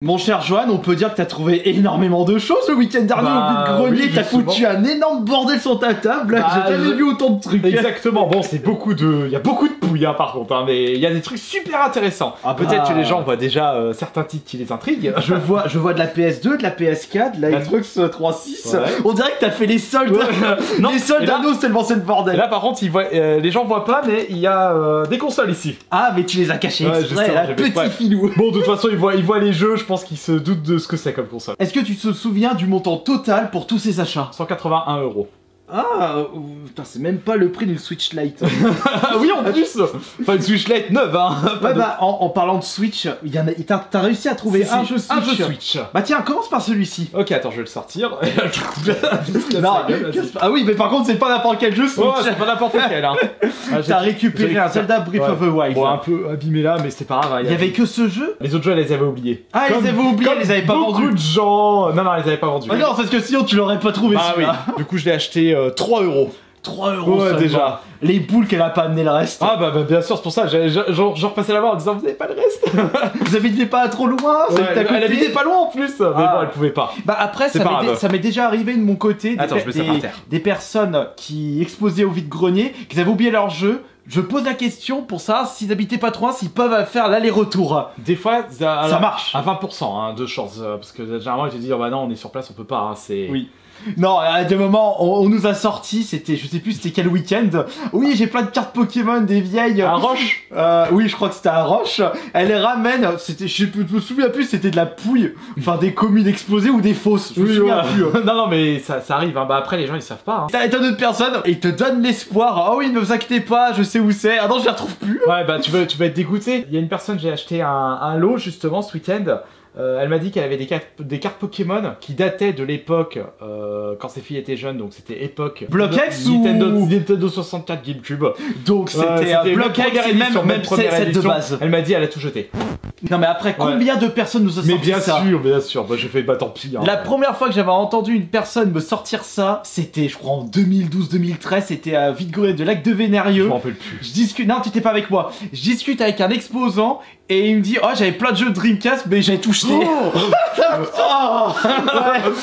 Mon cher Johan, on peut dire que t'as trouvé énormément de choses le week-end dernier au vide-grenier, oui, t'as foutu un énorme bordel sur ta table, j'ai jamais vu autant de trucs. Exactement, bon c'est beaucoup de... Il y a beaucoup de pouilles hein, par contre, hein, mais il y a des trucs super intéressants. Peut-être que les gens voient déjà certains titres qui les intriguent. Je vois de la PS2, de la PS4, de la Xbox 360, ouais. On dirait que t'as fait les soldes, les soldes d'annos tellement c'est le bordel. Là par contre, les gens voient pas, mais il y a des consoles ici. Ah mais tu les as cachées exprès, là, petit filou. Bon de toute façon, ils voient les jeux, je pense qu'ils se doutent de ce que c'est comme console. Est-ce que tu te souviens du montant total pour tous ces achats? 181 €. Ah, putain, c'est même pas le prix d'une Switch Lite. Oui, en plus. Enfin, une Switch Lite neuve, hein. Ouais, bah, en parlant de Switch, t'as réussi à trouver un jeu Switch. Bah tiens, commence par celui-ci. Ok, attends, je vais le sortir. Non, ah oui, mais par contre, c'est pas n'importe quel jeu Switch. Ouais, c'est pas n'importe quel, hein. T'as récupéré un Zelda Breath of the Wild. Bon, un peu abîmé là, mais c'est pas grave. Il y avait que ce jeu? Les autres jeux, elle les avait oubliés. Ah, ils les avaient oubliés, ils les avaient pas vendus. Beaucoup de gens... Non, elle les avait pas vendus. Ah non, parce que sinon, tu l'aurais pas trouvé celui-là. Oui. Du coup, je l'ai acheté 3 €. 3 € ouais, déjà. Les boules qu'elle a pas amené le reste. Ah bah bien sûr, c'est pour ça, genre repassais la voir en disant vous avez pas le reste. Vous habitez pas trop loin, elle habitait pas loin en plus, mais bon elle pouvait pas. Bah après ça m'est déjà arrivé de mon côté, des personnes qui exposaient au vide-grenier, qui avaient oublié leur jeu. Je pose la question pour savoir s'ils habitaient pas trop loin, s'ils peuvent faire l'aller-retour. Des fois, ça marche. À 20% hein, de chance, parce que généralement ils te disent oh bah non on est sur place, on peut pas, hein, c'est... Oui. Non, à des moments, on nous a sorti, c'était, je sais plus c'était quel week-end. Oui, j'ai plein de cartes Pokémon, des vieilles. À Roche. Oui, je crois que c'était à Roche. Elle les ramène, c'était, je me souviens plus, c'était de la pouille. Enfin, des communes explosées ou des fausses. Je me souviens plus. Non, mais ça arrive, hein. Bah après les gens ils savent pas. Hein. T'as d'autres personnes, et ils te donnent l'espoir. Oh oui, ne vous inquiétez pas, je sais où c'est. Ah non, je les retrouve plus. Ouais, bah tu vas être dégoûté. Il y a une personne, j'ai acheté un lot justement ce week-end. Elle m'a dit qu'elle avait des cartes Pokémon qui dataient de l'époque quand ses filles étaient jeunes, donc c'était époque Block-X ou Nintendo 64 GameCube. Donc c'était Block-X, même set de base. Elle m'a dit elle a tout jeté. Non mais après combien de personnes nous ont sorti ça? Mais bien sûr, bah, j'ai fait bah tant pis. Hein. La première fois que j'avais entendu une personne me sortir ça, c'était je crois en 2012-2013, c'était à vide-grenier de Lac de Vénérieux. Je m'en rappelle plus. Je discute, non tu étais pas avec moi. Je discute avec un exposant et il me dit oh j'avais plein de jeux de Dreamcast mais j'avais tout jeté.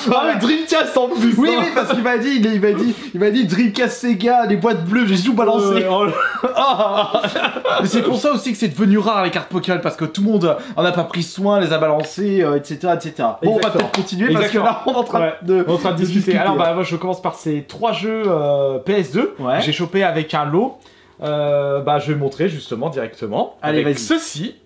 Mais Dreamcast en plus. Oui parce qu'il m'a dit Dreamcast Sega, les boîtes bleues, j'ai tout balancé. Mais c'est pour ça aussi que c'est devenu rare les cartes Pokémon parce que tout le monde en a pas pris soin, les a balancées, etc. Bon on va peut-être continuer parce que là on est en train de discuter. Alors bah moi je commence par ces 3 jeux PS2 que j'ai chopé avec un lot. Bah je vais montrer justement directement. Allez avec ceci.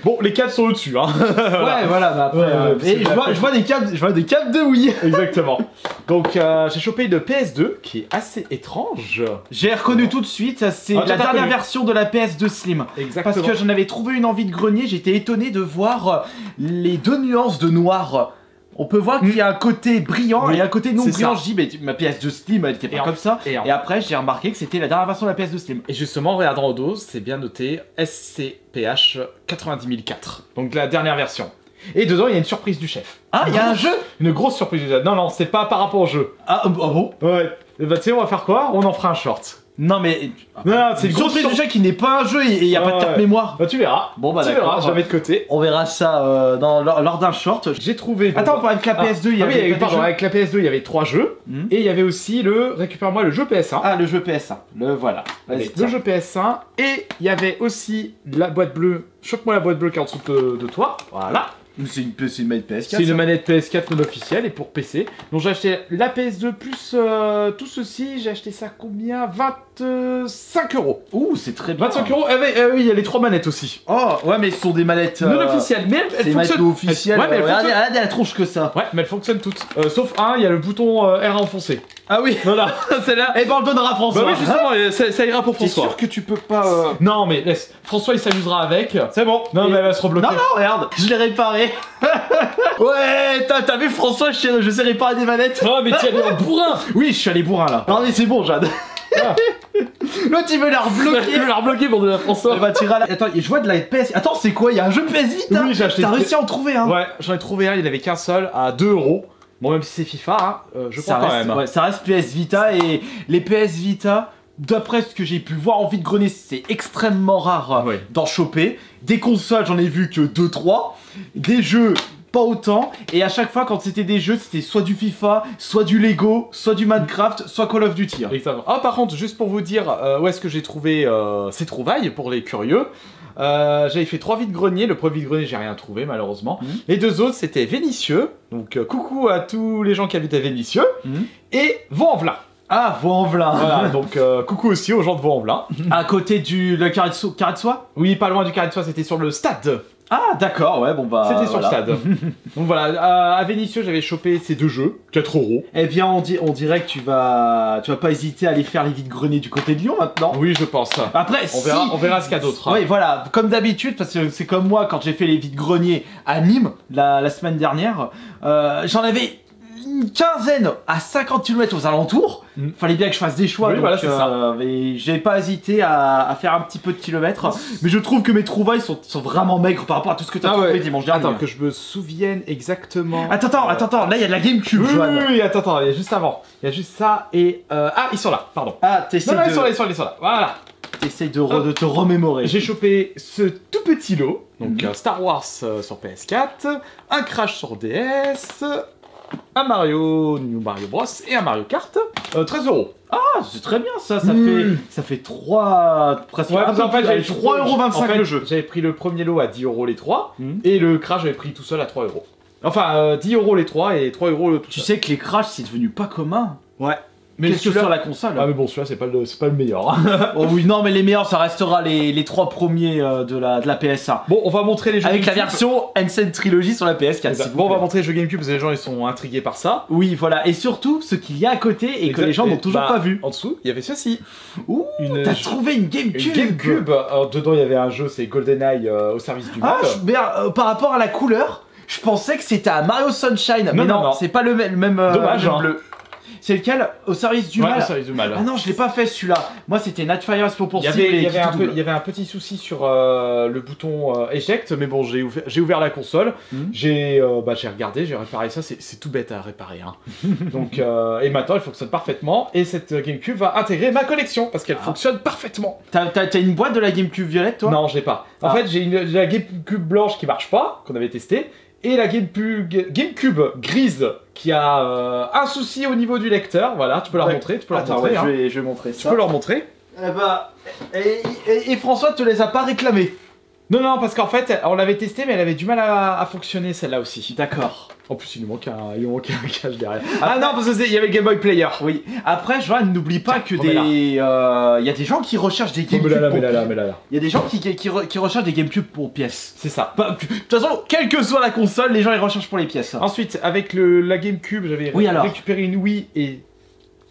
Bon, les câbles sont au-dessus, hein. Ouais, voilà, bah après. Et je vois des câbles de Wii. Exactement. Donc, j'ai chopé une PS2 qui est assez étrange. J'ai reconnu tout de suite, c'est la dernière version de la PS2 Slim. Exactement. Parce que j'en avais trouvé une en vide-grenier, j'étais étonné de voir les 2 nuances de noir. On peut voir qu'il y a un côté brillant et un côté non brillant. Je dis, mais ma PS2 Slim, elle était pas comme ça. Et après, j'ai remarqué que c'était la dernière version de la PS2 Slim. Et justement, en regardant au dos, c'est bien noté SCPH 90004. Donc la dernière version. Et dedans, il y a une surprise du chef. Ah, il y a un jeu? Une grosse surprise du chef. Non, c'est pas par rapport au jeu. Ah bon? Ouais. Et bah, tu sais, on va faire quoi? On en fera un short. Non mais c'est une surprise du jeu qui n'est pas un jeu et il n'y a pas de carte mémoire. Bah tu verras. Bon bah d'accord, je la mets de côté. On verra ça lors d'un short. J'ai trouvé. Attends, avec la PS2 il y avait avec la PS2 il y avait 3 jeux et il y avait aussi récupère-moi le jeu PS1. Ah le jeu PS1. Le voilà. Le jeu PS1 et il y avait aussi la boîte bleue. Choque-moi la boîte bleue qui est en dessous de toi. Voilà. C'est une manette PS4. C'est une manette PS4 non officielle et pour PC. Donc j'ai acheté la PS2 plus tout ceci. J'ai acheté ça combien? 25 €. Ouh, c'est très bien. 25 €. Oui, il y a les 3 manettes aussi. Oh, ouais, mais ce sont des manettes non officielles. Mais elles fonctionnent. Officielles. Ouais, mais regardez la tronche que ça. Ouais, mais elles fonctionnent toutes. Sauf un, il y a le bouton R enfoncé. Ah oui, voilà, celle-là. Et ben on le donnera à François. Bah oui, justement, ça ira pour François. T'es sûr que tu peux pas. Non, mais laisse. François il s'amusera avec. C'est bon. Non, mais elle va se rebloquer. Non, regarde, je l'ai réparé. Ouais, t'as vu François, je sais réparer des manettes. Oh, mais tu es allé en bourrin. Oui, je suis allé bourrin là. Non, mais c'est bon, Jade. L'autre il veut la rebloquer. Il veut la rebloquer pour de la François. Bah tirer la... Attends, je vois de la PS. Attends, c'est quoi? Il y a un jeu PS Vita. Oui, j'ai acheté. T'as réussi à en trouver un? Ouais, j'en ai trouvé un, il avait qu'un seul à 2 €. Bon, même si c'est FIFA, hein, je crois quand même. Ouais, ça reste PS Vita et les PS Vita, d'après ce que j'ai pu voir en vide-grenier, c'est extrêmement rare d'en choper. Des consoles, j'en ai vu que 2-3. Des jeux pas autant. Et à chaque fois, quand c'était des jeux, c'était soit du FIFA, soit du Lego, soit du Minecraft, soit Call of Duty. Exactement. Ah, par contre, juste pour vous dire où est-ce que j'ai trouvé ces trouvailles pour les curieux. J'avais fait 3 vides-greniers. Le premier vide-grenier, j'ai rien trouvé malheureusement. Les 2 autres, c'était Vénissieux. Donc coucou à tous les gens qui habitent à Vénissieux. Et Vaux-en-Velin. Ah, Vaux-en-Velin. Voilà, donc coucou aussi aux gens de Vaux-en-Velin. À côté du carré de soie. Oui, pas loin du carré de soie, c'était sur le stade. Ah, d'accord, ouais, bon bah. C'était sur le stade. Donc voilà, à Vénissieux, j'avais chopé ces 2 jeux, 4 €. Eh bien, on dirait que tu vas pas hésiter à aller faire les vides-greniers du côté de Lyon maintenant. Oui, je pense. Après, on verra ce qu'il y a d'autre. Oui, voilà, comme d'habitude, parce que c'est comme moi quand j'ai fait les vides-greniers à Nîmes la semaine dernière, j'en avais une quinzaine à 50 km aux alentours. Fallait bien que je fasse des choix, oui, donc voilà, c'est ça. J'ai pas hésité à faire un petit peu de kilomètres. Mais je trouve que mes trouvailles sont vraiment maigres par rapport à tout ce que tu as trouvé dimanche dernier. Attends, que je me souvienne exactement. Attends, là il y a de la GameCube. Oui, attends, il y a juste avant. Il y a juste ça et. Ah, ils sont là, pardon. Ah, t'essayes de. Non, ils sont là. Voilà. T'essayes de te remémorer. J'ai chopé ce tout petit lot, donc Star Wars sur PS4, un Crash sur DS, un New Mario Bros et un Mario Kart, 13 €. Ah, c'est très bien ça fait 3... presque... Ouais, en fait, j'avais 3,25 € le jeu. J'avais pris le premier lot à 10 € les 3, et le Crash j'avais pris tout seul à 3 €. Enfin, 10 € les 3 et 3 € le tout. Tu sais que les Crash c'est devenu pas commun. Ouais. Mais qu'est-ce que sur la console? Ah mais bon, celui-là c'est pas le meilleur. Oh oui, non mais les meilleurs ça restera les 3 premiers de la PS1. Bon, on va montrer les jeux avec GameCube. La version Ancient Trilogy sur la PS4. Bon, on va montrer les jeux GameCube parce que les gens ils sont intrigués par ça. Oui, voilà, et surtout ce qu'il y a à côté et que les gens n'ont toujours pas vu. En dessous, il y avait ceci. Ouh, t'as trouvé une GameCube. Une GameCube. Alors dedans il y avait un jeu, c'est GoldenEye au service du mal. Ah, par rapport à la couleur, je pensais que c'était un Mario Sunshine, mais non. C'est pas le même dommage, bleu. C'est lequel? Au service du mal. Au service du mal. Ah non, je l'ai pas fait celui-là. Moi, c'était Nightfire pour il y avait un petit souci sur le bouton éjecte, mais bon, j'ai ouvert la console, j'ai regardé, j'ai réparé ça. C'est tout bête à réparer, hein. Donc, et maintenant, elle fonctionne parfaitement. Et cette GameCube va intégrer ma collection parce qu'elle fonctionne parfaitement. T'as une boîte de la GameCube violette, toi? Non, je l'ai pas. En fait, j'ai la GameCube blanche qui marche pas, qu'on avait testé. Et la GameCube grise qui a un souci au niveau du lecteur. Voilà, tu peux leur montrer. Tu peux leur montrer. Je vais montrer ça. Tu peux leur montrer. Et François te les a pas réclamés? Non, parce qu'en fait, on l'avait testé, mais elle avait du mal à fonctionner celle-là aussi. D'accord. En plus, il nous manque un cache derrière. Ah non, parce qu'il y avait le Game Boy Player. Oui. Après, Joanne, n'oublie pas que il y a des gens qui recherchent des GameCube. Il y a des gens qui recherchent des GameCube pour pièces. C'est ça. De toute façon, quelle que soit la console, les gens ils recherchent pour les pièces. Ensuite, avec la GameCube, j'avais récupéré une Wii et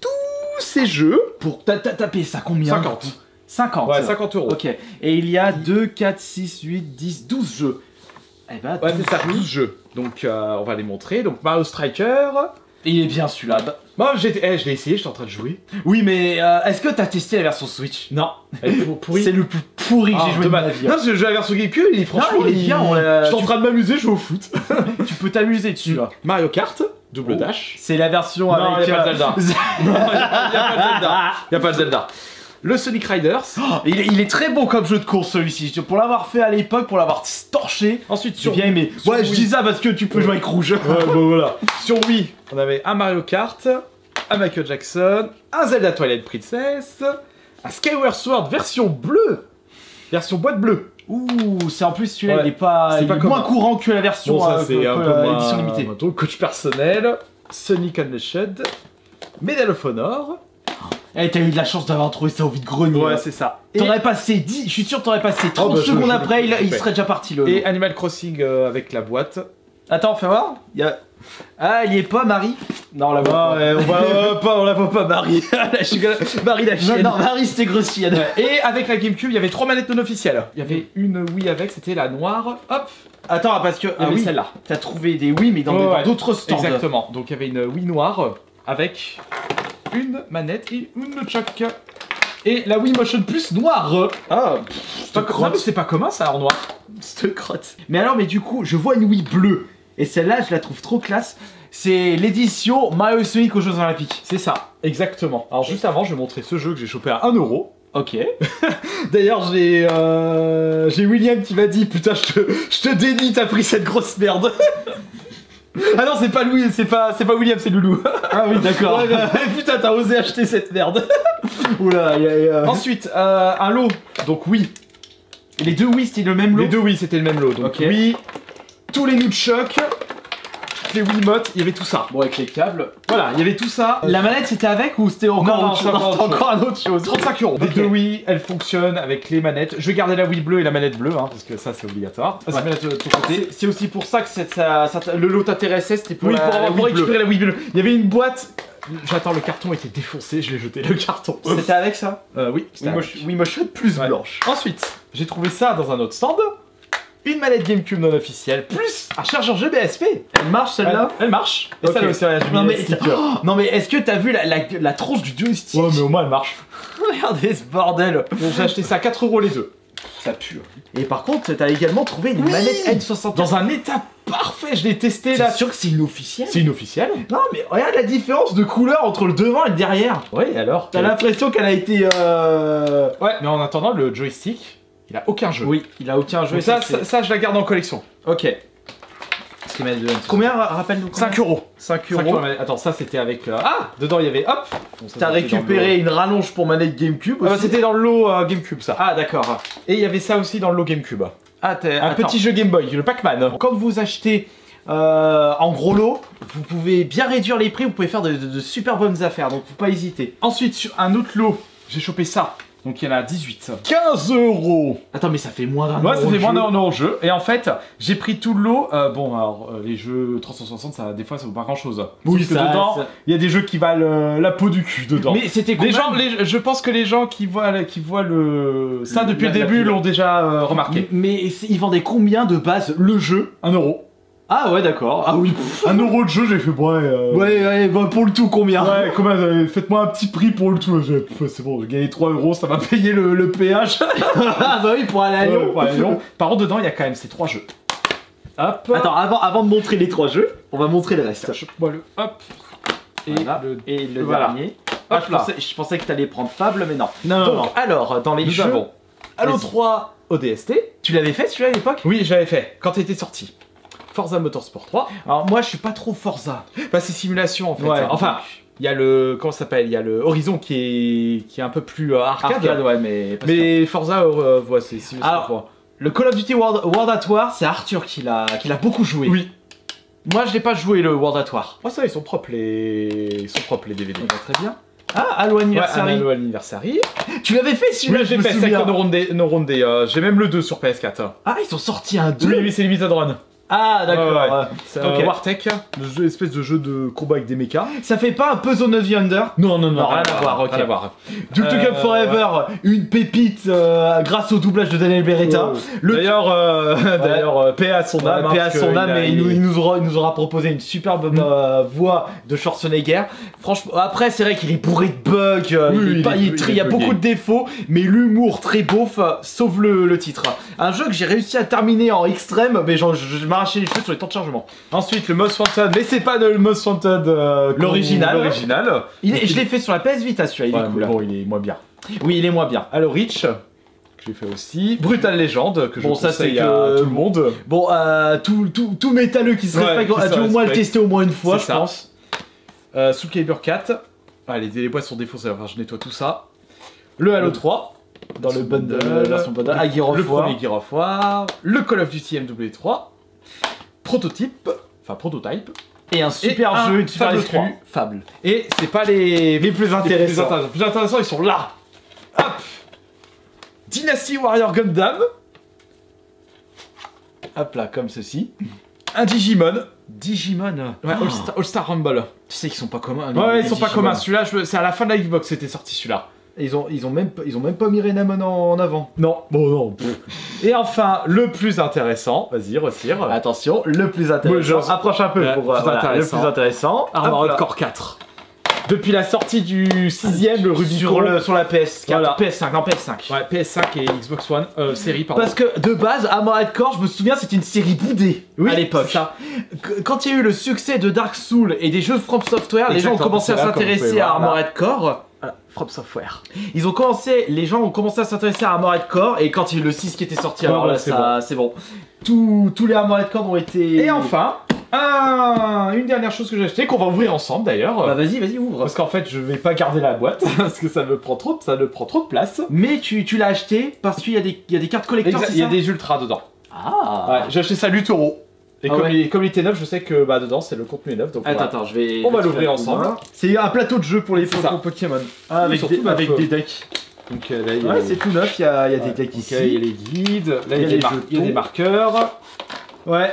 tous ces jeux. Pour taper ça combien? 50. Ouais, 50 €. Ok. Et il y a 2, 4, 6, 8, 10, 12 jeux. Eh ben, ouais, c'est ça, 12 jeux. Donc, on va les montrer. Donc, Mario Striker. Il est bien celui-là. Moi, je l'ai essayé, j'étais en train de jouer. Oui, mais est-ce que t'as testé la version Switch? Non. C'est le plus pourri que j'ai joué de ma vie. Non, parce que je joue à la version GameCube, franchement, il est bien. Je suis en train de m'amuser, je joue au foot. Tu peux t'amuser dessus, là. Mario Kart, double dash. C'est la version avec... Non, il n'y a pas de Zelda. Il n'y a pas de Zelda. Le Sonic Riders. Oh, il est très bon comme jeu de course celui-ci. Pour l'avoir fait à l'époque, pour l'avoir torché. Ensuite, sur bien aimé. Ouais, je dis ça parce que tu peux jouer avec rouge. Ouais, bon voilà. Sur Wii, on avait un Mario Kart, un Michael Jackson, un Zelda Twilight Princess, un Skyward Sword version bleue. Version boîte bleue. Ouh, c'est en plus celui-là, il est moins courant que la version édition limitée. Donc, coach personnel, Sonic Unleashed, Medal of Honor. Eh, t'as eu de la chance d'avoir trouvé ça au vide-grenier. Ouais, c'est ça. T'aurais passé 10, je suis sûr que t'aurais passé 30 secondes après, il serait déjà parti le. Et Animal Crossing avec la boîte. Attends, fais voir. Ah, il y est pas, Marie? Non, on la voit pas. On la voit pas, Marie. Marie la chienne. Non, Marie c'était grossière. Et avec la GameCube, il y avait 3 manettes non officielles. Il y avait une Wii avec, c'était la noire. Hop. Attends, parce que celle-là. T'as trouvé des Wii, mais dans d'autres stands. Exactement. Donc il y avait une Wii noire avec une manette et une nunchuk. Et la Wii Motion Plus noire. Ah, c'est pas commun ça en noir. Cette crotte. Mais alors, du coup, je vois une Wii bleue. Et celle-là, je la trouve trop classe. C'est l'édition Mario Sonic aux Jeux Olympiques. C'est ça, exactement. Alors juste avant, je vais montrer ce jeu que j'ai chopé à 1 €. Ok. D'ailleurs, j'ai William qui m'a dit, putain, je te dénie, t'as pris cette grosse merde. Ah non, c'est pas Louis, c'est pas William, c'est Loulou. Ah oui, d'accord. Ouais, putain, t'as osé acheter cette merde. Oula, Ensuite, un lot. Donc oui. Et les deux oui, c'était le même lot. Les deux oui, c'était le même lot. Donc oui, tous les Nunchuck, les Wiimotes, il y avait tout ça. Bon, avec les câbles. Voilà, il y avait tout ça. La manette c'était avec ou c'était encore encore un autre chose. 35 €. Les deux Wii, elles fonctionnent avec les manettes. Je vais garder la Wii bleue et la manette bleue, hein, parce que ça c'est obligatoire. Ouais. C'est aussi pour ça que le lot t'intéressait, c'était pour, pour récupérer la Wii bleue. Il y avait une boîte. J'attends, le carton était défoncé, je l'ai jeté le carton. C'était avec ça? Oui, Wiimotion plus blanche. Ensuite, j'ai trouvé ça dans un autre stand. Une manette GameCube non officielle, plus un chargeur GBSP. Elle marche celle-là? Elle marche. Et ça, aussi, non mais est-ce que t'as vu la tronche du joystick? Ouais, mais au moins elle marche. Regardez ce bordel. Donc j'ai acheté ça à 4 € les deux. Ça pue. Et par contre, t'as également trouvé une manette N64. Dans un état parfait, je l'ai testé là. C'est sûr que c'est une officielle? C'est une officielle. Non mais regarde la différence de couleur entre le devant et le derrière. Oui, alors t'as l'impression qu'elle a été... Ouais, mais en attendant, le joystick... Il a aucun jeu. Oui, il a aucun jeu. Ça, je la garde en collection. Ok. Combien, rappelle-nous? 5 €. 5 €. Attends, ça c'était avec... Ah, dedans il y avait... Hop. T'as récupéré une rallonge pour manette GameCube aussi. C'était dans le lot GameCube ça. Ah d'accord. Et il y avait ça aussi dans le lot GameCube. Ah, un petit jeu Game Boy, le Pac-Man. Quand vous achetez en gros lot, vous pouvez bien réduire les prix, vous pouvez faire de super bonnes affaires, donc faut pas hésiter. Ensuite, sur un autre lot, j'ai chopé ça. Donc il y en a 18. 15 €. Attends, mais ça fait moins d'un euro. Ouais, ça fait moins d'un euro au jeu. Et en fait, j'ai pris tout le lot. Bon, alors, les jeux 360, ça, des fois, ça vaut pas grand chose. Oui, parce que dedans, il y a des jeux qui valent la peau du cul dedans. Mais c'était combien? Je pense que les gens qui voient ça depuis le début l'ont déjà remarqué. Mais ils vendaient combien de base le jeu? 1 €. Ah ouais, d'accord. Ah oui. 1 € de jeu, j'ai fait ouais, bah pour le tout, combien? Ouais, combien? Faites-moi un petit prix pour le tout. C'est bon, j'ai gagné 3 €, ça m'a payé le péage. Ah bah oui, pour aller à Lyon. Par contre, dedans, il y a quand même ces 3 jeux. Hop. Attends, avant de montrer les 3 jeux, on va montrer le reste. Chope-moi le hop. Et le dernier. Ah, je pensais que t'allais prendre Fable, mais non. Donc, alors, dans les jeux, Halo 3 ODST. Tu l'avais fait celui-là à l'époque? Oui, j'avais fait, quand il était sorti. Forza Motorsport 3. Alors moi je suis pas trop Forza. Bah c'est simulation en fait. Ouais, enfin, il y a le... Comment ça s'appelle? Il y a le Horizon qui est un peu plus arcade. Ouais, mais Forza, ouais, c'est simulation. Alors, le Call of Duty World at War, c'est Arthur qui l'a beaucoup joué. Oui. Moi je l'ai pas joué le World at War. Oh ça, ils sont propres les DVD. Très bien. Ah, Halo Anniversary. Ouais, Halo Anniversary. Tu l'avais fait celui-là? Oui, j'ai fait Second No Round Day. J'ai même le 2 sur PS4. Ah, ils ont sorti un 2? Oui, c'est Limited Run. Ah d'accord. C'est Wartech, une espèce de jeu de combat avec des mechas. Ça fait pas un peu Zone of the Under? Non, rien à voir, ok. Duke Nukem Forever, une pépite grâce au doublage de Daniel Beretta. D'ailleurs, paix à son âme. Paix à son âme, et il nous aura proposé une superbe voix de Schwarzenegger. Franchement, après c'est vrai qu'il est bourré de bugs, il y a beaucoup de défauts, mais l'humour très beauf sauve le titre. Un jeu que j'ai réussi à terminer en extrême, mais je m'arrachais les cheveux sur les temps de chargement. Ensuite, le Most Wanted, mais c'est pas le Most Wanted l'original. Je l'ai fait sur la PS Vita celui-là, il est cool. Bon, il est moins bien. Oui, il est moins bien. Halo Reach, que j'ai fait aussi. Brutal Legend, que je conseille à tout le monde. Bon, tout métalleux qui se respecte a dû au moins le tester au moins une fois, je pense. Soul Calibur 4. Ah, les boîtes sont défaussées, enfin je nettoie tout ça. Le Halo 3. Dans le bundle, version bundle, le premier Gear of War. Le Call of Duty MW3. Prototype. Et un super jeu, une super Fable exclu. 3. Fable. Et c'est pas les plus intéressants. Les plus intéressants, ils sont là. Hop. Dynasty Warrior Gundam. Hop là, comme ceci. Un Digimon. Ouais, All Star Rumble. Tu sais qu'ils sont pas communs. Ouais, ils sont pas communs. Celui-là, c'est à la fin de la Xbox, c'était sorti celui-là. Ils ont même pas mis Renamon en avant. Non, bon non. Et enfin, le plus intéressant, vas-y, retire. Attention, le plus intéressant. Bon, approche un peu pour le plus intéressant. Armored Core 4. Depuis la sortie du 6ème, le Rubicon. Sur la PS4. Voilà. PS5, non PS5. Ouais, PS5 et Xbox One, série, pardon. Parce que de base, Armored Core, je me souviens, c'était une série boudée à l'époque. Quand il y a eu le succès de Dark Souls et des jeux From Software, les gens ont commencé à s'intéresser à Armored Core. From Software. Ils ont commencé, les gens ont commencé à s'intéresser à Armored Core et quand il y a eu le 6 qui était sorti, alors là c'est bon. Tous les Armored Core ont été... Et enfin, une dernière chose que j'ai acheté, qu'on va ouvrir ensemble d'ailleurs. Bah vas-y, ouvre. Parce qu'en fait, je vais pas garder la boîte, parce que ça me prend trop de place. Mais tu l'as acheté parce qu'il y a des cartes collector, c'est ça? Il y a des ultras dedans. Ah ouais, j'ai acheté ça 8 €. Et comme il était neuf, je sais que bah, dedans c'est le contenu est neuf. Donc attends, on va l'ouvrir ensemble. C'est un plateau de jeu pour les Pokémon. Avec des decks. Donc là, ouais, c'est tout neuf, il y a des decks ici. Il y a les guides, là il y a des marqueurs. Ouais.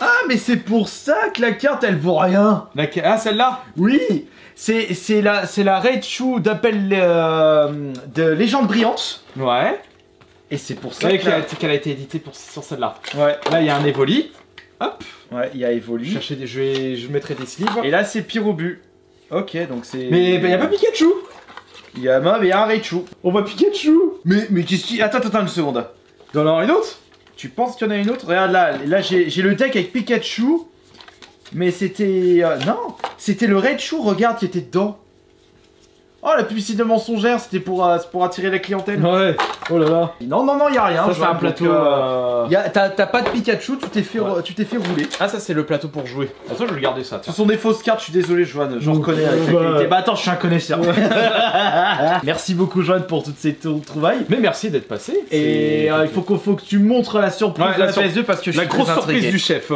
Ah, mais c'est pour ça que la carte elle vaut rien. Ah, celle-là? Oui. C'est la Raichu d'appel de Légende Brillante. Ouais. Et c'est pour ça qu'elle a été éditée sur celle-là. Ouais. Là il y a un Evoli. Hop. Ouais, il y a Evoli. Je mettrai des sleeves. Et là c'est Pyrobu. Ok, donc c'est... Mais il y a pas Pikachu. Il y a un Raichu. On voit Pikachu. Mais qu'est-ce qui... Attends une seconde. Il doit y en avoir une autre? Tu penses qu'il y en a une autre? Regarde là j'ai le deck avec Pikachu. Mais c'était... non, c'était le Raichu, regarde, qui était dedans. Oh, la publicité de mensongère, c'était pour attirer la clientèle. Ouais. Oh là là. Non, y a rien. Ça c'est un plateau... T'as pas de Pikachu, tu t'es fait rouler. Ah, ça c'est le plateau pour jouer. Ah, ça je vais le garder ça. Ce sont des fausses cartes, je suis désolé Joanne, j'en reconnais avec la qualité. Bah attends, je suis un connaisseur. Merci beaucoup Joanne pour toutes ces trouvailles. Mais merci d'être passé. Et il faut que tu montres la surprise de la PS2 parce que je suis la grosse surprise du chef.